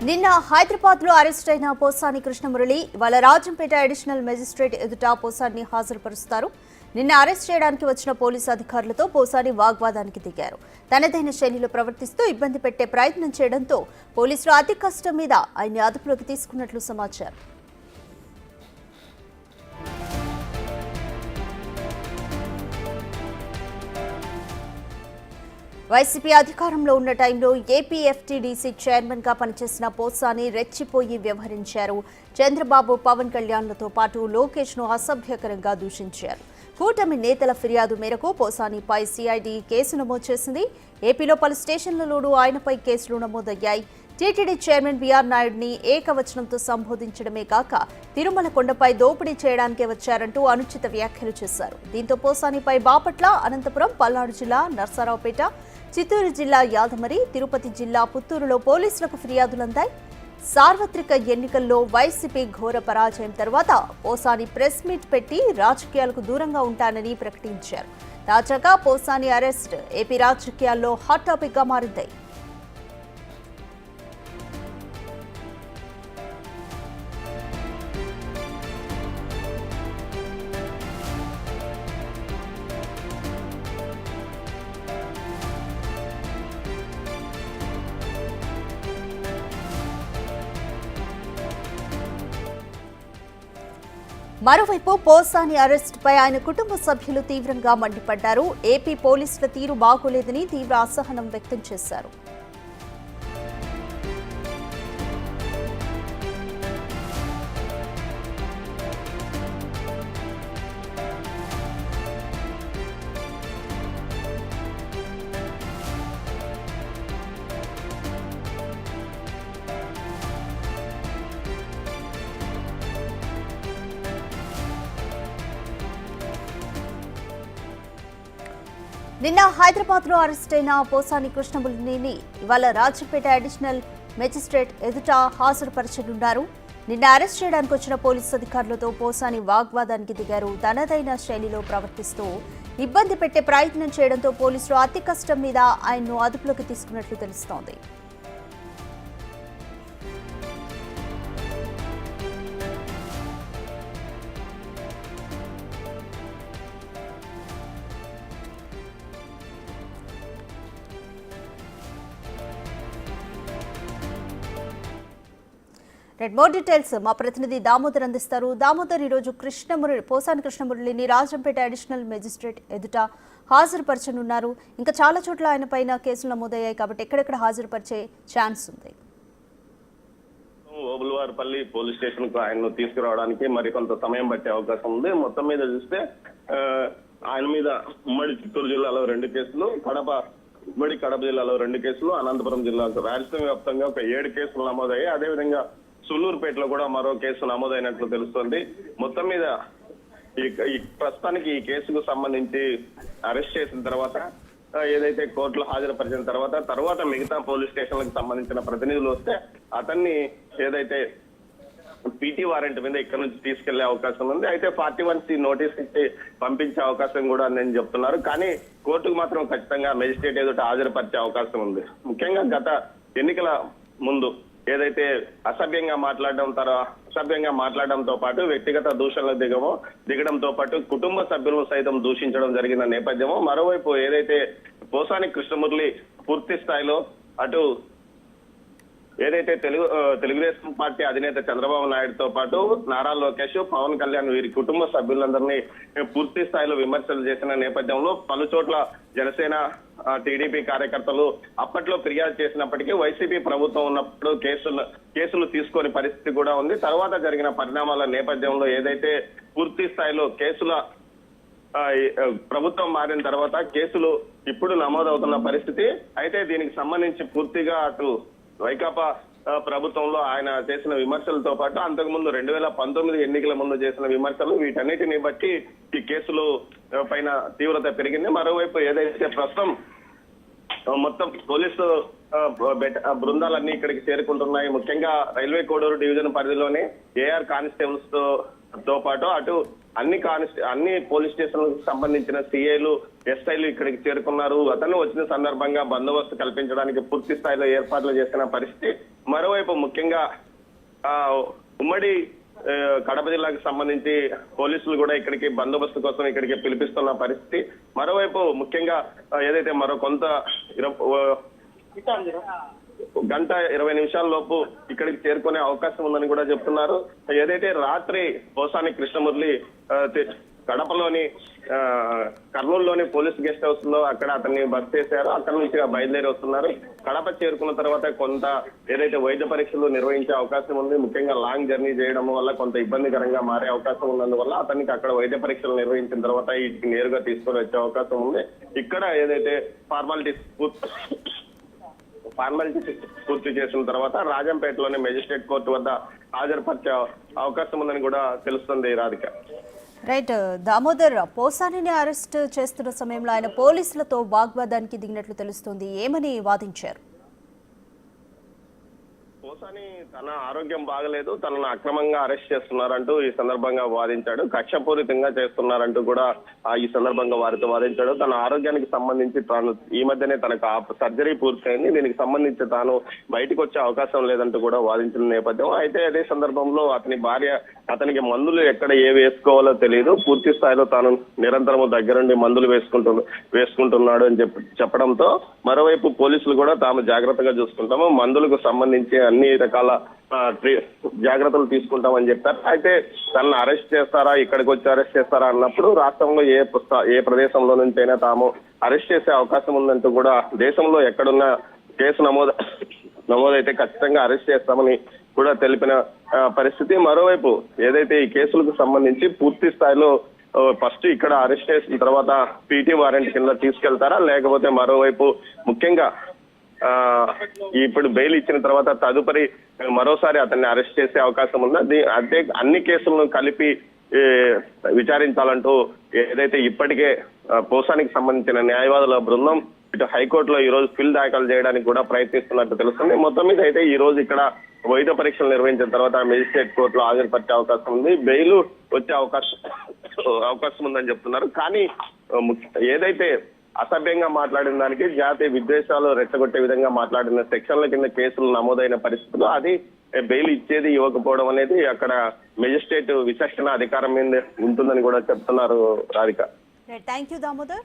నిన్న హైదరాబాద్ లో అరెస్ట్ అయిన పోసాని కృష్ణమురళి ఇవాళ రాజంపేట అడిషనల్ మెజిస్ట్రేట్ ఎదుట పోసాని హాజరుపరుస్తారు. నిన్న అరెస్ట్ చేయడానికి వచ్చిన పోలీసు అధికారులతో పోసాని వాగ్వాదానికి దిగారు. తనదైన శైలిలో ప్రవర్తిస్తూ ఇబ్బంది పెట్టే ప్రయత్నం చేయడంతో పోలీసులు అతి కష్టం మీద ఆయన్ని అదుపులోకి తీసుకున్నట్లు సమాచారం. వైసీపీ అధికారంలో ఉన్న టైంలో ఏపీఎఫ్టీడీసీ చైర్మన్ గా పనిచేసిన పోసాని రెచ్చిపోయి వ్యవహరించారు. చంద్రబాబు, పవన్ కళ్యాణ్లతో పాటు లోకేష్ ను అసభ్యకరంగా దూషించారు. కూటమి నేతల ఫిర్యాదు మేరకు పోసానిపై సిఐడి కేసు నమోదు చేసింది. ఏపీలో పలు స్టేషన్లలోనూ ఆయనపై కేసులు నమోదయ్యాయి. టీటీడీ చైర్మన్ బీఆర్ నాయుడిని ఏకవచనంతో సంబోధించడమే కాక తిరుమల కొండపై దోపిడీ చేయడానికే వచ్చారంటూ అనుచిత వ్యాఖ్యలు చేశారు. దీంతో పోసానిపై బాపట్ల, అనంతపురం, పల్నాడు జిల్లా నర్సారావుపేట, చిత్తూరు జిల్లా యాదమరి, తిరుపతి జిల్లా పుత్తూరులో పోలీసులకు ఫిర్యాదులందాయి. సార్వత్రిక ఎన్నికల్లో వైసీపీ ఘోర పరాజయం తర్వాత పోసాని ప్రెస్ మీట్ పెట్టి రాజకీయాలకు దూరంగా ఉంటానని ప్రకటించారు. తాజాగా పోసాని అరెస్ట్ ఏపీ రాజకీయాల్లో హాట్ టాపిక్ గా మారింది. మరోవైపు పోసాని అరెస్టుపై ఆయన కుటుంబ సభ్యులు తీవ్రంగా మండిపడ్డారు. ఏపీ పోలీసుల తీరు బాగోలేదని తీవ్ర అసహనం వ్యక్తం చేశారు. నిన్న హైదరాబాద్ లో అరెస్ట్ అయిన పోసాని కృష్ణమురళిని ఇవాళ రాజంపేట అడిషనల్ మెజిస్ట్రేట్ ఎదుట హాజరుపరచనున్నారు. నిన్న అరెస్ట్ చేయడానికి వచ్చిన పోలీసు అధికారులతో పోసాని వాగ్వాదానికి దిగారు. తనదైన శైలిలో ప్రవర్తిస్తూ ఇబ్బంది పెట్టే ప్రయత్నం చేయడంతో పోలీసులు అతి కష్టం మీద ఆయన్ను అదుపులోకి తీసుకున్నట్లు తెలుస్తోంది. మోర్ డీటెయిల్స్ మా ప్రతినిధి దామోదర్ అందిస్తారు. దామోదర్, ఈరోజు పోసాని కృష్ణమురళిని రాజంపేట అడిషనల్ మెజిస్ట్రేట్ ఎదుట హాజరుపరచనున్నారు. ఇంకా చాలా చోట్ల ఆయన పైన కేసులు నమోదయ్యాయి కాబట్టి ఎక్కడెక్కడ హాజరుపరిచే ఛాన్స్ ఉంది? ఓబుల్వారిపల్లి పోలీస్ స్టేషన్ కు ఆయన్ను తీసుకురావడానికి మరికొంత సమయం పట్టే అవకాశం ఉంది. మొత్తం మీద చూస్తే ఆయన మీద ఉమ్మడి చిత్తూరు జిల్లాలో 2 కేసులు, కడప జిల్లాలో 2 కేసులు, అనంతపురం జిల్లా రాయలసీమ వ్యాప్తంగా ఒక 7 కేసులు నమోదయ్యాయి. అదేవిధంగా సుల్లూరుపేటలో కూడా మరో కేసు నమోదైనట్లు తెలుస్తోంది. మొత్తం మీద ప్రస్తుతానికి ఈ కేసుకు సంబంధించి అరెస్ట్ చేసిన తర్వాత ఏదైతే కోర్టులో హాజరుపరిచిన తర్వాత మిగతా పోలీస్ స్టేషన్లకు సంబంధించిన ప్రతినిధులు వస్తే అతన్ని ఏదైతే పీటీ వారెంట్ మీద ఇక్కడ నుంచి తీసుకెళ్లే అవకాశం ఉంది. అయితే 41C నోటీస్ ఇచ్చి పంపించే అవకాశం కూడా నేను చెప్తున్నారు. కానీ కోర్టుకు మాత్రం ఖచ్చితంగా మెజిస్ట్రేట్ ఎదుట హాజరుపరిచే అవకాశం ఉంది. ముఖ్యంగా గత ఎన్నికల ముందు ఏదైతే అసభ్యంగా మాట్లాడడంతో పాటు వ్యక్తిగత దూషణలు దిగడంతో పాటు కుటుంబ సభ్యులను సైతం దూషించడం జరిగిన నేపథ్యము, మరోవైపు ఏదైతే పోసాని కృష్ణమురళి పూర్తి స్థాయిలో అటు ఏదైతే తెలుగుదేశం పార్టీ అధినేత చంద్రబాబు నాయుడుతో పాటు నారా లోకేష్, పవన్ కళ్యాణ్ వీరి కుటుంబ సభ్యులందరినీ పూర్తి స్థాయిలో విమర్శలు చేసిన నేపథ్యంలో పలు చోట్ల జనసేన, టీడీపీ కార్యకర్తలు అప్పట్లో ఫిర్యాదు చేసినప్పటికీ వైసీపీ ప్రభుత్వం ఉన్నప్పుడు కేసులు తీసుకునే పరిస్థితి కూడా ఉంది. తర్వాత జరిగిన పరిణామాల నేపథ్యంలో ఏదైతే పూర్తి స్థాయిలో ప్రభుత్వం మారిన తర్వాత కేసులు ఇప్పుడు నమోదవుతున్న పరిస్థితి. అయితే దీనికి సంబంధించి పూర్తిగా అటు వైకాపా ప్రభుత్వంలో ఆయన చేసిన విమర్శలతో పాటు అంతకుముందు 2019 ఎన్నికల ముందు చేసిన విమర్శలు, వీటన్నిటిని బట్టి ఈ కేసులు పైన తీవ్రత పెరిగింది. మరోవైపు ఏదైతే ప్రస్తుతం మొత్తం పోలీసు బృందాలన్నీ ఇక్కడికి చేరుకుంటున్నాయి. ముఖ్యంగా రైల్వే కోడూరు డివిజన్ పరిధిలోని ఏఆర్ కానిస్టేబుల్స్ తో పాటు అటు అన్ని పోలీస్ స్టేషన్లకు సంబంధించిన సిఐలు ఎస్ఐలు ఇక్కడికి చేరుకున్నారు. అతను వచ్చిన సందర్భంగా బందోబస్తు కల్పించడానికి పూర్తి స్థాయిలో ఏర్పాట్లు చేసిన పరిస్థితి. మరోవైపు ముఖ్యంగా ఉమ్మడి కడప జిల్లాకు సంబంధించి పోలీసులు కూడా ఇక్కడికి బందోబస్తు కోసం ఇక్కడికి పిలిపిస్తున్న పరిస్థితి. మరోవైపు ముఖ్యంగా ఏదైతే మరో కొంత గంట 20 నిమిషాల లోపు ఇక్కడికి చేరుకునే అవకాశం ఉందని కూడా చెప్తున్నారు. ఏదైతే రాత్రి పోసాని కృష్ణమురళి కడపలోని కర్నూలులోని పోలీస్ గెస్ట్ హౌస్ లో అక్కడ అతన్ని బస్ చేశారు. అక్కడ నుంచి బయలుదేరి వస్తున్నారు. కడప చేరుకున్న తర్వాత కొంత ఏదైతే వైద్య పరీక్షలు నిర్వహించే అవకాశం ఉంది. ముఖ్యంగా లాంగ్ జర్నీ చేయడం వల్ల కొంత ఇబ్బందికరంగా మారే అవకాశం ఉన్నందువల్ల అతనికి అక్కడ వైద్య పరీక్షలు నిర్వహించిన తర్వాత ఇంటికి నేరుగా తీసుకొని వచ్చే అవకాశం ఉంది. ఇక్కడ ఏదైతే ఫార్మాలిటీస్ పూర్తి చేసిన తర్వాత రాజంపేటలోని మెజిస్ట్రేట్ కోర్టు వద్ద హాజరుపరిచే అవకాశం ఉందని కూడా తెలుస్తుంది. రాధిక. రైట్ దామోదర్, పోసానిని అరెస్ట్ చేస్తున్న సమయంలో ఆయన పోలీసులతో వాగ్వాదానికి దిగినట్లు తెలుస్తుంది. ఏమని వాదించారు? పోసాని తన ఆరోగ్యం బాగలేదు, తనను అక్రమంగా అరెస్ట్ చేస్తున్నారంటూ ఈ సందర్భంగా వాదించాడు. కక్షపూరితంగా చేస్తున్నారంటూ కూడా ఈ సందర్భంగా వారితో వాదించాడు. తన ఆరోగ్యానికి సంబంధించి తాను ఈ మధ్యనే తనకు సర్జరీ పూర్తయింది, దీనికి సంబంధించి తాను బయటకు వచ్చే అవకాశం లేదంటూ కూడా వాదించిన నేపథ్యం. అయితే అదే సందర్భంలో అతని భార్య అతనికి మందులు ఎక్కడ ఏ వేసుకోవాలో తెలియదు, పూర్తి స్థాయిలో తాను నిరంతరము దగ్గరుండి మందులు వేసుకుంటున్నాడు అని చెప్పడంతో మరోవైపు పోలీసులు కూడా తాము జాగ్రత్తగా చూసుకుంటాము, మందులకు సంబంధించి అన్ని రకాల జాగ్రత్తలు తీసుకుంటామని చెప్పారు. అయితే తనను అరెస్ట్ చేస్తారా, ఇక్కడికి వచ్చి అరెస్ట్ చేస్తారా అన్నప్పుడు రాష్ట్రంలో ఏ ప్రదేశంలో నుంచి అయినా తాము అరెస్ట్ చేసే అవకాశం ఉందంటూ కూడా దేశంలో ఎక్కడున్న కేసు నమోదైతే ఖచ్చితంగా అరెస్ట్ చేస్తామని కూడా తెలిపిన పరిస్థితి. మరోవైపు ఏదైతే ఈ కేసులకు సంబంధించి పూర్తి స్థాయిలో ఫస్ట్ ఇక్కడ అరెస్ట్ చేసిన తర్వాత పీటీ వారెంట్ కింద తీసుకెళ్తారా, లేకపోతే మరోవైపు ముఖ్యంగా ఇప్పుడు బెయిల్ ఇచ్చిన తర్వాత తదుపరి మరోసారి అతన్ని అరెస్ట్ చేసే అవకాశం ఉందా, అదే అన్ని కేసులను కలిపి విచారించాలంటూ ఏదైతే ఇప్పటికే పోసానికి సంబంధించిన న్యాయవాదుల బృందం ఇటు హైకోర్టులో ఈ రోజు పిల్ దాఖలు చేయడానికి కూడా ప్రయత్నిస్తున్నట్టు తెలుస్తుంది. మొత్తం మీద అయితే ఈ రోజు ఇక్కడ వైద్య పరీక్షలు నిర్వహించిన తర్వాత మెజిస్ట్రేట్ కోర్టులో హాజరుపరిచే అవకాశం ఉంది, బెయిల్ వచ్చే అవకాశం ఉందని చెప్తున్నారు. కానీ ఏదైతే అసభ్యంగా మాట్లాడిన దానికి జాతీయ విద్వేషాలు రెచ్చగొట్టే విధంగా మాట్లాడిన సెక్షన్ల కింద కేసులు నమోదైన పరిస్థితుల్లో అది బెయిల్ ఇచ్చేది ఇవ్వకపోవడం అనేది అక్కడ మెజిస్ట్రేట్ విచక్షణ అధికారం మీద ఉంటుందని కూడా చెప్తున్నారు. Radhika. Thank you Damodar.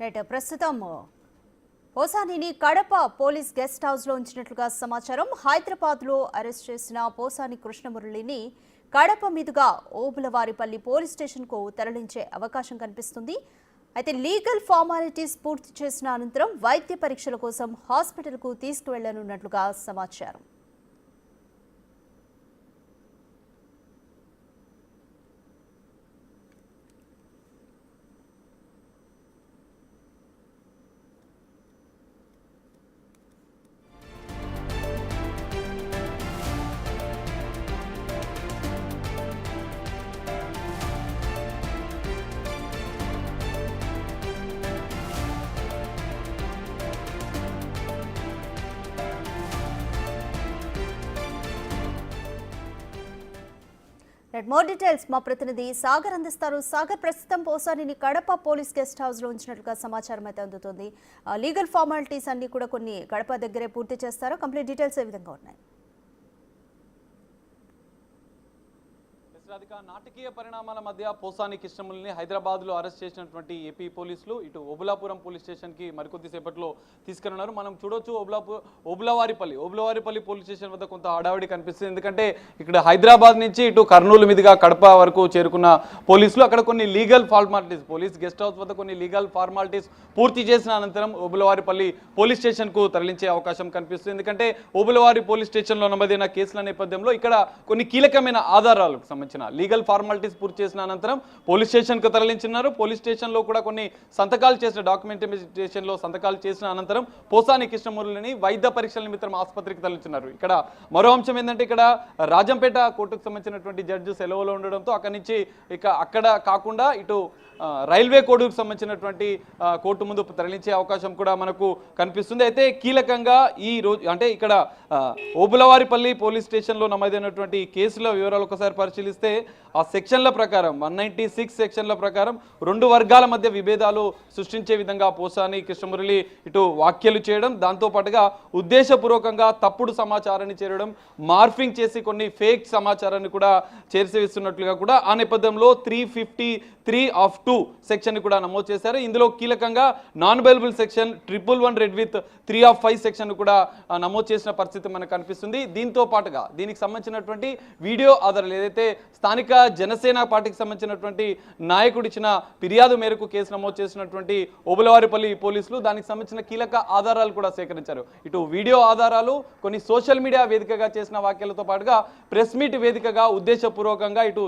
Right, ప్రస్తుతం పోసానిని కడప పోలీస్ గెస్ట్ హౌస్ లో ఉంచినట్లుగా సమాచారం. హైదరాబాద్ లో అరెస్ట్ చేసిన పోసాని కృష్ణమురళిని కడప మీదుగా ఓబులవారిపల్లి పోలీస్ స్టేషన్ కు తరలించే అవకాశం కనిపిస్తుంది. అయితే లీగల్ ఫార్మాలిటీస్ పూర్తి చేసిన అనంతరం వైద్య పరీక్షల కోసం హాస్పిటల్ కు తీసుకువెళ్లనున్నట్లుగా సమాచారం. మోర్ డీటెయిల్స్ మా ప్రతినిధి సాగర్ అందిస్తారు. సాగర్, ప్రస్తుతం పోసానిని కడప పోలీస్ గెస్ట్ హౌస్ లో ఉంచినట్లుగా సమాచారం అయితే అందుతుంది. లీగల్ ఫార్మాలిటీస్ అన్ని కూడా కొన్ని కడప దగ్గరే పూర్తి చేస్తారో, కంప్లీట్ డీటెయిల్స్ ఏ విధంగా ఉన్నాయి? రాధిక, నాటకీయ పరిణామాల మధ్య పోసాని కృష్ణమురళిని హైదరాబాద్ లో అరెస్ట్ చేసినటువంటి ఏపీ పోలీసులు ఇటు ఓబులాపురం పోలీస్ స్టేషన్ కి మరికొద్దిసేపట్లో తీసుకున్నారు. మనం చూడొచ్చు ఓబులవారిపల్లి పోలీస్ స్టేషన్ వద్ద కొంత హడావిడి కనిపిస్తుంది. ఎందుకంటే ఇక్కడ హైదరాబాద్ నుంచి ఇటు కర్నూలు మీదుగా కడప వరకు చేరుకున్న పోలీసులు అక్కడ కొన్ని legal formalities, police guest house వద్ద కొన్ని లీగల్ ఫార్మాలిటీస్ పూర్తి చేసిన అనంతరం ఓబులవారిపల్లి పోలీస్ స్టేషన్ కు తరలించే అవకాశం కనిపిస్తుంది. ఎందుకంటే ఓబులవారి పోలీస్ స్టేషన్ లో నమోదైన కేసుల నేపథ్యంలో ఇక్కడ కొన్ని కీలకమైన ఆధారాలకు సంబంధించిన సంబంధించిన లీగల్ ఫార్మాలిటీస్ పూర్తి చేసిన అనంతరం పోలీస్ స్టేషన్కు తరలించినారు. పోలీస్ స్టేషన్లో కూడా కొన్ని సంతకాలు చేసిన డాక్యుమెంటేషన్లో సంతకాలు చేసిన అనంతరం పోసాని కృష్ణమురళిని వైద్య పరీక్షల నిమిత్తం ఆసుపత్రికి తరలించినారు. ఇక్కడ మరో అంశం ఏంటంటే ఇక్కడ రాజంపేట కోర్టుకు సంబంధించినటువంటి జడ్జి సెలవులో ఉండడంతో అక్కడి నుంచి అక్కడ కాకుండా ఇటు రైల్వే కోర్టుకు సంబంధించినటువంటి కోర్టు ముందు తరలించే అవకాశం కూడా మనకు కనిపిస్తుంది. అయితే కీలకంగా ఈ రోజు అంటే ఇక్కడ ఓబులవారిపల్లి పోలీస్ స్టేషన్లో నమోదైనటువంటి కేసుల వివరాలు ఒకసారి పరిశీలిస్తే ఆ సెక్షన్ల ప్రకారం 196 సెక్షన్ల ప్రకారం 2 వర్గాల మధ్య విభేదాలు సృష్టించే విధంగా పోసాని కృష్ణమురళి ఇటు వ్యాఖ్యలు చేయడం, దాంతోపాటుగా ఉద్దేశపూర్వకంగా తప్పుడు సమాచారాన్ని చేరడం, మార్ఫింగ్ చేసి కొన్ని ఫేక్ సమాచారాన్ని కూడా చేర్చివేస్తున్నట్లుగా కూడా ఆ నేపథ్యంలో 353(2) సెక్షన్ కూడా నమోదు చేశారు. ఇందులో కీలకంగా non bailable section 111 red with 3(5) section కూడా నమోదు చేసిన పరిస్థితి మనకు కనిపిస్తుంది. దీంతో పాటుగా దీనికి సంబంధించినటువంటి వీడియో ఆధారాలు ఏదైతే స్థానిక జనసేన పార్టీకి సంబంధించినటువంటి నాయకుడు ఇచ్చిన ఫిర్యాదు మేరకు కేసు నమోదు చేసినటువంటి ఓబులవారిపల్లి పోలీసులు దానికి సంబంధించిన కీలక ఆధారాలు కూడా సేకరించారు. ఇటు వీడియో ఆధారాలు, కొన్ని సోషల్ మీడియా వేదికగా చేసిన వ్యాఖ్యలతో పాటుగా ప్రెస్ మీట్ వేదికగా ఉద్దేశపూర్వకంగా ఇటు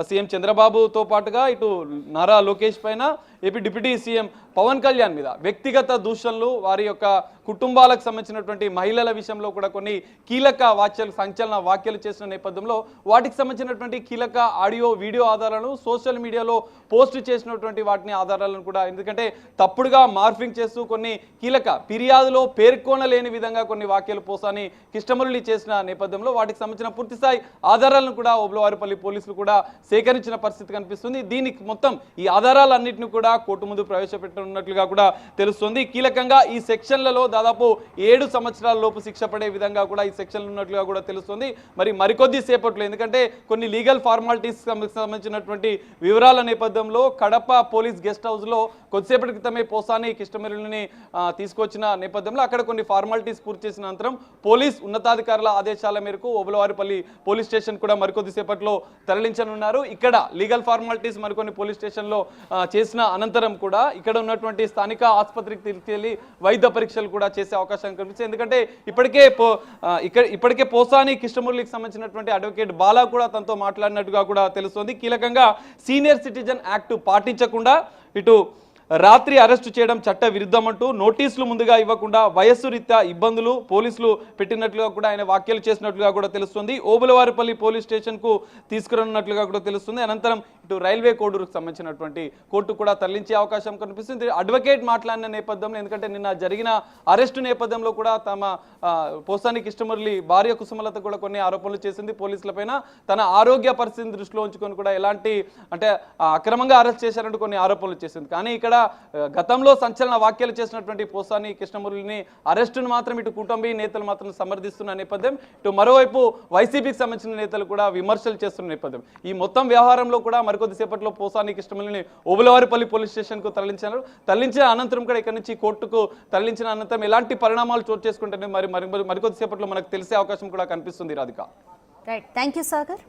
సీఎం చంద్రబాబుతో పాటుగా ఇటు నారా లోకేష్ పైన AP deputy CM Pawan Kalyan మీద వ్యక్తిగత దూషణలు, వారి యొక్క కుటుంబాలకు సంబంధించినటువంటి మహిళల విషయంలో కూడా కొన్ని కీలక సంచలన వ్యాఖ్యలు చేసిన నేపథ్యంలో వాటికి సంబంధించినటువంటి కీలక ఆడియో వీడియో ఆధారాలను సోషల్ మీడియాలో పోస్ట్ చేసినటువంటి వాటిని ఆధారాలను కూడా, ఎందుకంటే తప్పుడుగా మార్ఫింగ్ చేస్తూ కొన్ని కీలక ఫిర్యాదులో పేర్కొనలేని విధంగా కొన్ని వ్యాఖ్యలు పోసాని కృష్ణమురళి చేసిన నేపథ్యంలో వాటికి సంబంధించిన పూర్తిస్థాయి ఆధారాలను కూడా ఓబులవారిపల్లి పోలీసులు కూడా సేకరించిన పరిస్థితి కనిపిస్తుంది. దీనికి మొత్తం ఈ ఆధారాలన్నింటినీ కూడా కోర్టు ముందు ప్రవేశపెట్టనున్నట్లుగా కూడా తెలుస్తుంది. కీలకంగా ఈ సెక్షన్లలో దాదాపు 7 సంవత్సరాల లోపు శిక్ష పడే విధంగా కూడా ఈ సెక్షన్లు ఉన్నట్లుగా కూడా తెలుస్తుంది. మరి మరికొద్ది సేపట్లో, ఎందుకంటే కొన్ని లీగల్ ఫార్మాలిటీస్ సంబంధించినటువంటి వివరాల నేపథ్యంలో కడప పోలీస్ గెస్ట్ హౌస్లో కొద్దిసేపటి క్రితమే పోసాని కృష్ణమురళిని తీసుకొచ్చిన నేపథ్యంలో అక్కడ కొన్ని ఫార్మాలిటీస్ పూర్తి చేసిన అనంతరం పోలీస్ ఉన్నతాధికారుల ఆదేశాల మేరకు ఓబులవారిపల్లి పోలీస్ స్టేషన్ కూడా మరికొద్ది సేపట్లో తరలించనున్నారు. ఇక్కడ లీగల్ ఫార్మాలిటీస్ మరికొన్ని పోలీస్ స్టేషన్లో చేసిన అనంతరం కూడా ఇక్కడ ఉన్నటువంటి స్థానిక ఆసుపత్రికి తీసుకెళ్లి వైద్య పరీక్షలు కూడా చేసే అవకాశం కనిపిస్తుంది. ఎందుకంటే ఇప్పటికే పోసాని కృష్ణమురళికి సంబంధించినటువంటి అడ్వకేట్ బాలా కూడా తనతో మాట్లాడినట్టుగా కూడా తెలుస్తుంది. కీలకంగా సీనియర్ సిటిజన్ యాక్ట్ పాటించకుండా ఇటు రాత్రి అరెస్టు చేయడం చట్ట విరుద్ధమంటూ నోటీసులు ముందుగా ఇవ్వకుండా వయస్సు రీత్యా ఇబ్బందులు పోలీసులు పెట్టినట్లుగా కూడా ఆయన వ్యాఖ్యలు చేసినట్లుగా కూడా తెలుస్తుంది. ఓబులవారిపల్లి పోలీస్ స్టేషన్కు తీసుకురానున్నట్లుగా కూడా తెలుస్తుంది. అనంతరం ఇటు రైల్వే కోర్టుకు సంబంధించినటువంటి కోర్టు కూడా తరలించే అవకాశం కనిపిస్తుంది. అడ్వకేట్ మాట్లాడిన నేపథ్యంలో, ఎందుకంటే నిన్న జరిగిన అరెస్టు నేపథ్యంలో కూడా పోసాని కృష్ణమురళి భార్య కుసుమలత కూడా కొన్ని ఆరోపణలు చేసింది పోలీసులపైన. తన ఆరోగ్య పరిస్థితిని దృష్టిలో ఉంచుకొని కూడా ఎలాంటి అంటే అక్రమంగా అరెస్ట్ చేశారంటూ కొన్ని ఆరోపణలు చేసింది. కానీ ఇక్కడ గతంలో సంచలన వ్యాఖ్యలు చేసినటువంటి పోసాని కృష్ణమురళిని అరెస్టును మాత్రం ఇటు కుటుంబీ నేతలు మాత్రం సమర్థిస్తున్న నేపథ్యం, ఇటు మరోవైపు వైసీపీకి సంబంధించిన నేతలు కూడా విమర్శలు చేస్తున్న నేపథ్యం. ఈ మొత్తం వ్యవహారంలో కూడా మరికొద్దిసేపట్లో పోసాని కృష్ణమురళిని ఓబులవారిపల్లి పోలీస్ స్టేషన్కు తరలించిన అనంతరం కూడా ఇక్కడ నుంచి కోర్టుకు తరలించిన అనంతరం ఎలాంటి పరిణామాలు చోటు చేసుకుంటే మరికొద్దిసేపట్లో మనకు తెలిసే అవకాశం కూడా కనిపిస్తుంది. Radhika. Right, thank you Sagar.